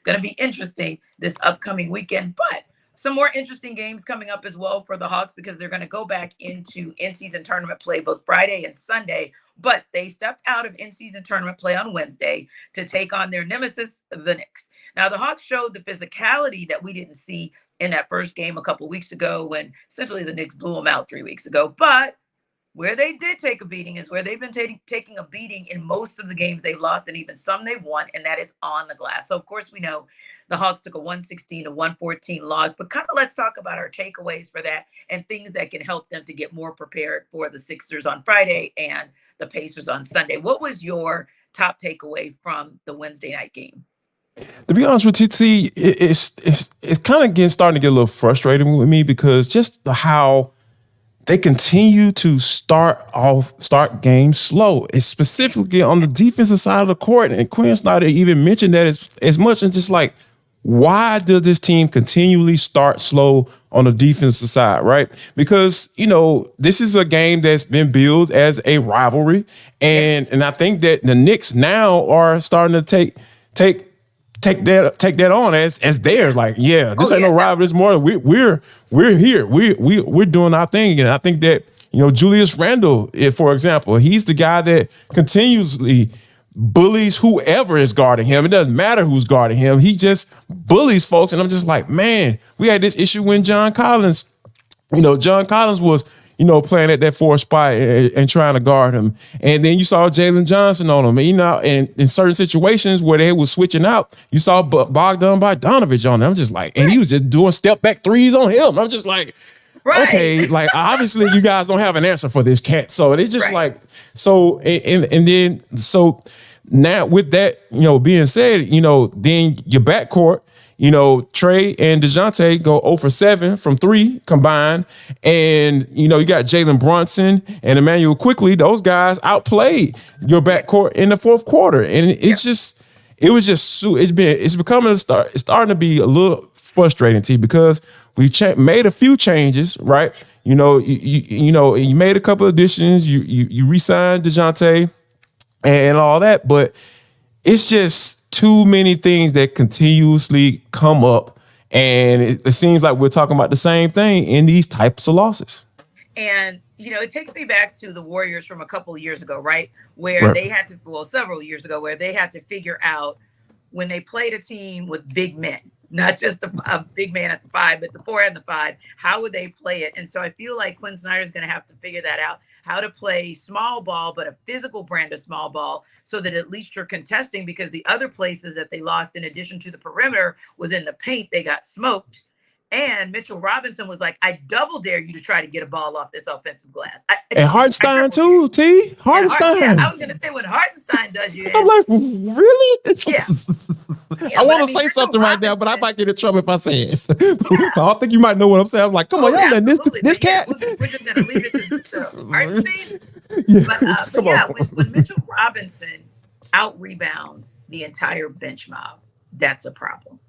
going to be interesting this upcoming weekend. But some more interesting games coming up as well for the Hawks because they're going to go back into in-season tournament play both Friday and Sunday. But they stepped out of in-season tournament play on Wednesday to take on their nemesis, the Knicks. Now, the Hawks showed the physicality that we didn't see in that first game a couple weeks ago when essentially the Knicks blew them out 3 weeks ago. But where they did take a beating is where they've been taking a beating in most of the games they've lost and even some they've won, and that is on the glass. So, of course, we know the Hawks took a 116 to 114 loss, but kind of let's talk about our takeaways for that and things that can help them to get more prepared for the Sixers on Friday and the Pacers on Sunday. What was your top takeaway from the Wednesday night game? To be honest with you, T, it's kind of starting to get a little frustrating with me because just how they continue to start games slow. It's specifically on the defensive side of the court. And Quin Snyder even mentioned that as much as just like, why does this team continually start slow on the defensive side, right? Because, this is a game that's been billed as a rivalry. And I think that the Knicks now are starting to take that on as theirs. Like, this ain't no rivalry. It's more we're here. We're doing our thing. And I think that Julius Randle, for example, he's the guy that continuously bullies whoever is guarding him. It doesn't matter who's guarding him. He just bullies folks. And I'm just like, man, we had this issue when John Collins was playing at that 4th spot and trying to guard him. And then you saw Jalen Johnson on him. And in certain situations where they were switching out, you saw Bogdan Bogdanovic on him. I'm just like, and he was just doing step back threes on him. I'm just like, okay, like obviously you guys don't have an answer for this cat. So it's just like, so, and then, so now with that, being said, then your backcourt, Trae and DeJounte go 0 for 7 from 3 combined. And, you got Jalen Brunson and Emmanuel Quickly. Those guys outplayed your backcourt in the 4th quarter. And it's starting to be a little frustrating to you because we made a few changes, right? You made a couple of additions. You re-signed DeJounte and all that, but it's just too many things that continuously come up, and it seems like we're talking about the same thing in these types of losses. And it takes me back to the Warriors from a couple of years ago, right? Where they had to, several years ago, where they had to figure out when they played a team with big men, not just a big man at the 5, but the 4 and the 5, how would they play it? And so I feel like Quin Snyder is going to have to figure that out, how to play small ball, but a physical brand of small ball so that at least you're contesting, because the other places that they lost in addition to the perimeter was in the paint. They got smoked. And Mitchell Robinson was like, I double dare you to try to get a ball off this offensive glass. And Hartenstein too, T. Hartenstein. I was going to say, when Hartenstein does you. I'm like, really? Yeah. I want to say something right now, but I might get in trouble if I say it. I think you might know what I'm saying. I'm like, come on, y'all letting this cat. We're just going to leave it to Hartenstein. But when Mitchell Robinson out-rebounds the entire bench mob, that's a problem.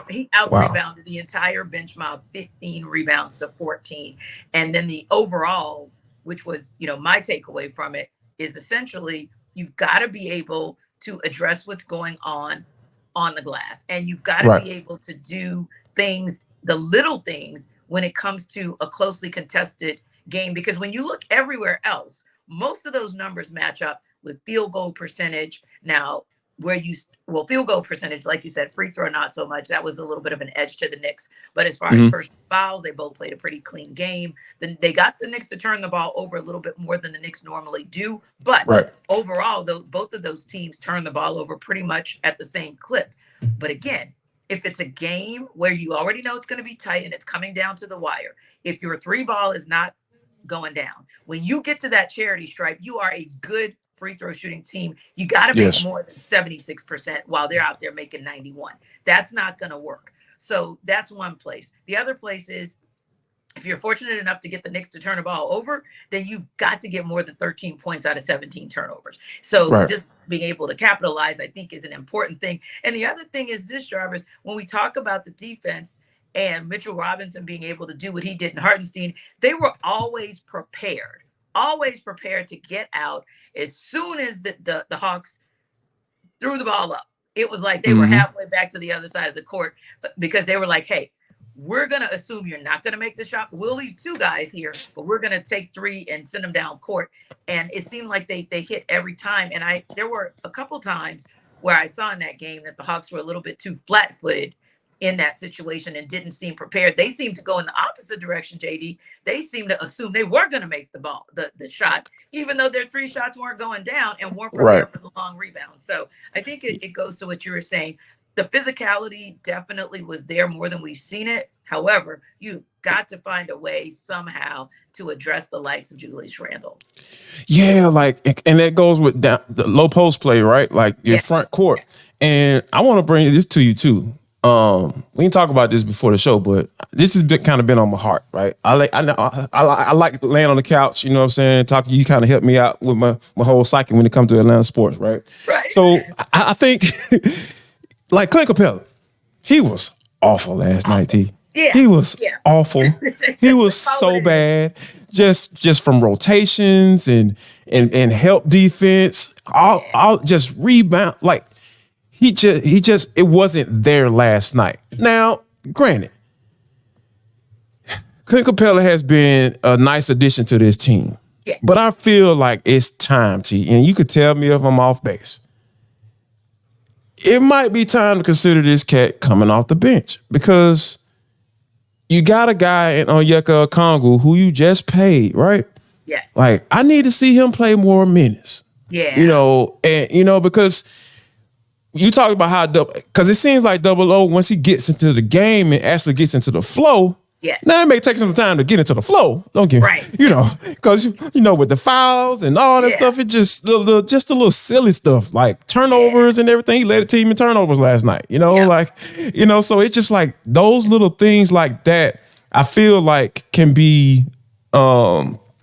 He out-rebounded the entire bench mob, 15 rebounds to 14. And then the overall, which was, my takeaway from it, is essentially you've got to be able to address what's going on the glass. And you've got to be able to do things, the little things, when it comes to a closely contested game. Because when you look everywhere else, most of those numbers match up with field goal percentage. Now, field goal percentage, like you said, free throw, not so much. That was a little bit of an edge to the Knicks. But as far as personal fouls, they both played a pretty clean game. Then they got the Knicks to turn the ball over a little bit more than the Knicks normally do. But overall, both of those teams turn the ball over pretty much at the same clip. But again, if it's a game where you already know it's going to be tight and it's coming down to the wire, if your 3 ball is not going down, when you get to that charity stripe, you are a good free throw shooting team. You got to make more than 76% while they're out there making 91. That's not going to work. So that's one place. The other place is, if you're fortunate enough to get the Knicks to turn the ball over, then you've got to get more than 13 points out of 17 turnovers. So just being able to capitalize, I think, is an important thing. And the other thing is this, Jarvis, when we talk about the defense and Mitchell Robinson being able to do what he did in Hartenstein, they were always prepared to get out as soon as the Hawks threw the ball up. It was like they were halfway back to the other side of the court because they were like, hey, we're going to assume you're not going to make the shot. We'll leave 2 guys here, but we're going to take 3 and send them down court. And it seemed like they hit every time. And there were a couple times where I saw in that game that the Hawks were a little bit too flat-footed in that situation and didn't seem prepared. They seemed to go in the opposite direction, JD. They seemed to assume they were going to make the shot, even though their 3 shots weren't going down and weren't prepared for the long rebound. So I think it goes to what you were saying. The physicality definitely was there more than we've seen it. However, you got to find a way somehow to address the likes of Julius Randle. Yeah, and that goes with the low post play, right? Like your front court. Yes. And I want to bring this to you too. We didn't talk about this before the show, but this has kind of been on my heart, right? I like laying on the couch, you know what I'm saying? Talking, you kind of help me out with my whole psyche when it comes to Atlanta sports, right? Right. So I think, like Clint Capella, he was awful last night, T. Yeah. He was awful. He was so bad. Just from rotations and help defense, all just rebound. Like he just it wasn't there last night. Now, granted, Clint Capella has been a nice addition to this team. Yeah. But I feel like it's time, T, and you could tell me if I'm off base. It might be time to consider this cat coming off the bench because you got a guy in Onyeka Okongwu who you just paid, right? Yes. Like, I need to see him play more minutes. Yeah. Because you talk about how because it seems like Double O, once he gets into the game and actually gets into the flow. Yes. Now it may take some time to get into the flow. Don't get right. Because with the fouls and all that stuff, it just a little silly stuff like turnovers and everything. He led the team in turnovers last night. So it's just like those little things like that. I feel like can be remediated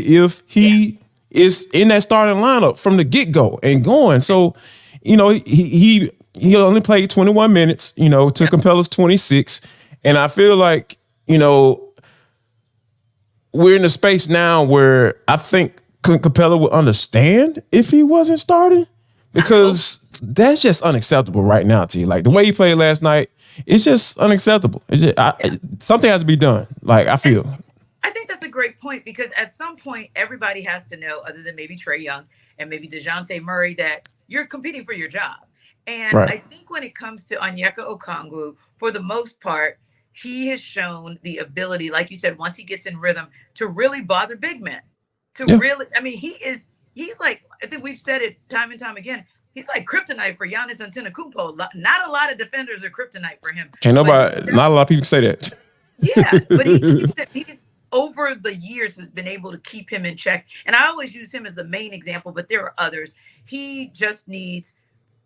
if he is in that starting lineup from the get go and going. So he only played 21 minutes. To Capella's 26. And I feel like, we're in a space now where I think Capella would understand if he wasn't starting because that's just unacceptable right now, T. Like the way he played last night, it's just unacceptable. Something has to be done. Like I feel. I think that's a great point because at some point, everybody has to know, other than maybe Trae Young and maybe DeJounte Murray, that you're competing for your job. And I think when it comes to Onyeka Okongwu, for the most part, he has shown the ability, like you said, once he gets in rhythm, to really bother big men. He's like, I think we've said it time and time again, he's like kryptonite for Giannis Antetokounmpo. Not a lot of defenders are kryptonite for him. Not a lot of people say that. Yeah, but he's over the years has been able to keep him in check. And I always use him as the main example, but there are others. He just needs,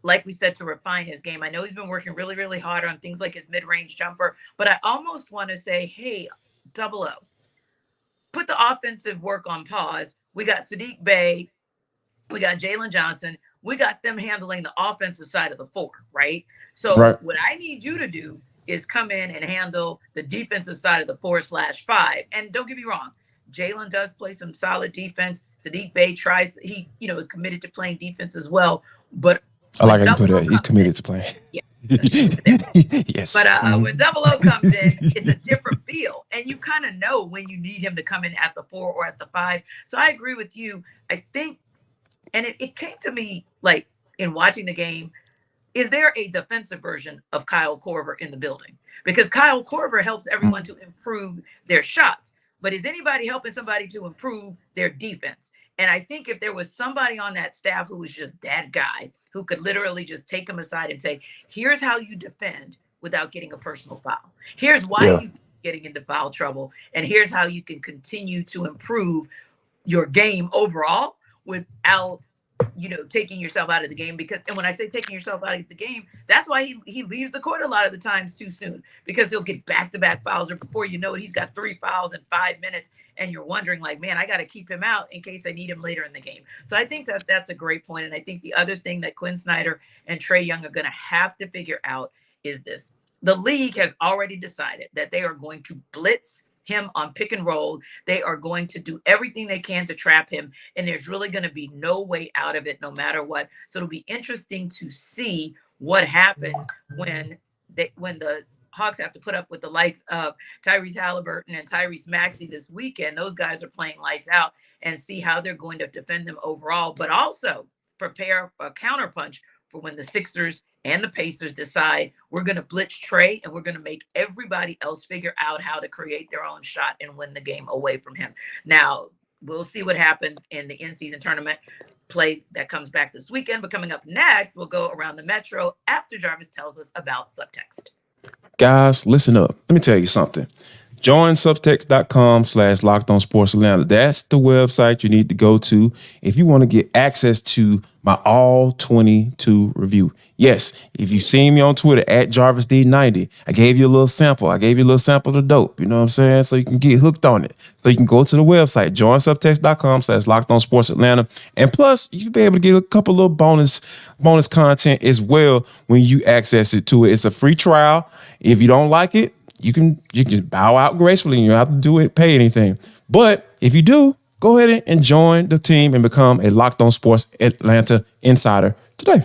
like we said, to refine his game. I know he's been working really, really hard on things like his mid-range jumper, but I almost want to say, hey, Double O, put the offensive work on pause. We got Sadiq Bey. We got Jalen Johnson. We got them handling the offensive side of the floor, right? So what I need you to do is come in and handle the defensive side of the 4/5. And don't get me wrong, Jalen does play some solid defense. Sadiq Bey is committed to playing defense as well. But I like how you put it. He's committed to playing. Yeah. Yes. But when Double O comes in, it's a different feel. And you kind of know when you need him to come in at the 4 or at the 5. So I agree with you. I think, and it came to me like in watching the game, is there a defensive version of Kyle Korver in the building? Because Kyle Korver helps everyone to improve their shots. But is anybody helping somebody to improve their defense? And I think if there was somebody on that staff who was just that guy who could literally just take him aside and say, here's how you defend without getting a personal foul. Here's why you getting into foul trouble. And here's how you can continue to improve your game overall without, taking yourself out of the game. And when I say taking yourself out of the game, that's why he leaves the court a lot of the times too soon, because he'll get back-to-back fouls, or before you know it, he's got 3 fouls in 5 minutes. And you're wondering like, man, I got to keep him out in case I need him later in the game. So I think that's a great point. And I think the other thing that Quin Snyder and Trae Young are going to have to figure out is this. The league has already decided that they are going to blitz him on pick and roll. They are going to do everything they can to trap him, and there's really going to be no way out of it no matter what. So it'll be interesting to see what happens when the Hawks have to put up with the likes of Tyrese Halliburton and Tyrese Maxey this weekend. Those guys are playing lights out, and see how they're going to defend them overall, but also prepare a counterpunch for when the Sixers and the Pacers decide we're going to blitz Trae and we're going to make everybody else figure out how to create their own shot and win the game away from him. Now, we'll see what happens in the in-season tournament play that comes back this weekend. But coming up next, we'll go around the Metro after Jarvis tells us about Subtext. Guys, listen up. Let me tell you something. Join subtext.com/LockedOnSportsAtlanta. That's the website you need to go to if you want to get access to my all 22 review. Yes, if you've seen me on Twitter at JarvisD90, I gave you a little sample. I gave you a little sample of the dope. You know what I'm saying? So you can get hooked on it. So you can go to the website, joinsubtext.com/LockedOnSportsAtlanta. And plus, you'll be able to get a couple little bonus content as well when you access it to it. It's a free trial. If you don't like it, you can bow out gracefully. You don't have to pay anything. But if you do, go ahead and join the team and become a Locked On Sports Atlanta insider today.